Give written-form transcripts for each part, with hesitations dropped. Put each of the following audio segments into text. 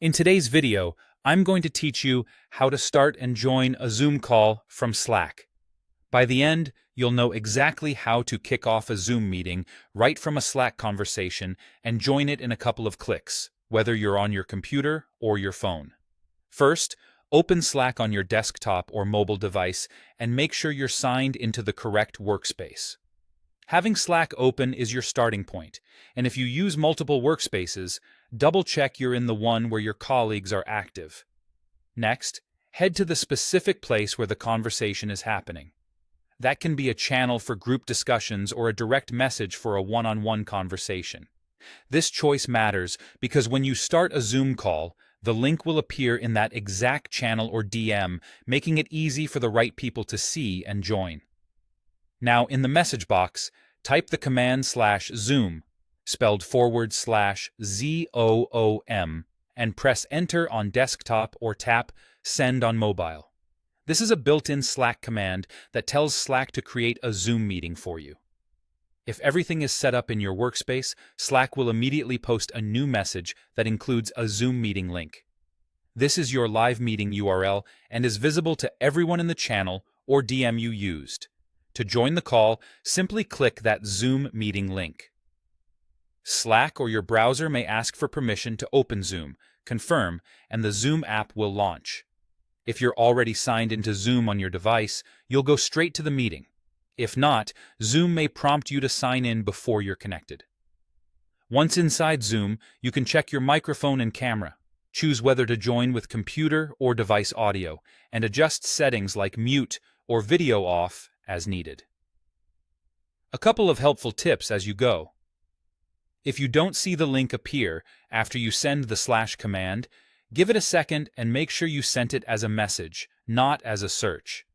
In today's video, I'm going to teach you how to start and join a Zoom call from Slack. By the end, you'll know exactly how to kick off a Zoom meeting right from a Slack conversation and join it in a couple of clicks, whether you're on your computer or your phone. First, open Slack on your desktop or mobile device and make sure you're signed into the correct workspace. Having Slack open is your starting point, and if you use multiple workspaces, double-check you're in the one where your colleagues are active. Next, head to the specific place where the conversation is happening. That can be a channel for group discussions or a direct message for a one-on-one conversation. This choice matters because when you start a Zoom call, the link will appear in that exact channel or DM, making it easy for the right people to see and join. Now, in the message box, type the command /Zoom, spelled /ZOOM, and press Enter on desktop or tap Send on mobile. This is a built-in Slack command that tells Slack to create a Zoom meeting for you. If everything is set up in your workspace, Slack will immediately post a new message that includes a Zoom meeting link. This is your live meeting URL and is visible to everyone in the channel or DM you used. To join the call, simply click that Zoom meeting link. Slack or your browser may ask for permission to open Zoom, confirm, and the Zoom app will launch. If you're already signed into Zoom on your device, you'll go straight to the meeting. If not, Zoom may prompt you to sign in before you're connected. Once inside Zoom, you can check your microphone and camera, choose whether to join with computer or device audio, and adjust settings like mute or video off as needed. A couple of helpful tips as you go. If you don't see the link appear after you send the /command, give it a second and make sure you sent it as a message, not as a search.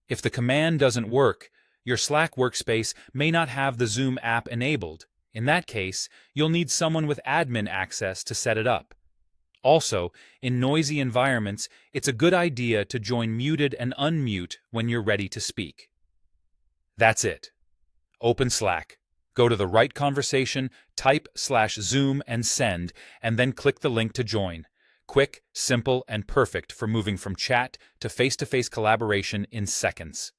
If the command doesn't work, your Slack workspace may not have the Zoom app enabled. In that case, you'll need someone with admin access to set it up. Also, in noisy environments, it's a good idea to join muted and unmute when you're ready to speak. That's it. Open Slack, go to the right conversation, type /Zoom and send, and then click the link to join. Quick, simple, and perfect for moving from chat to face-to-face collaboration in seconds.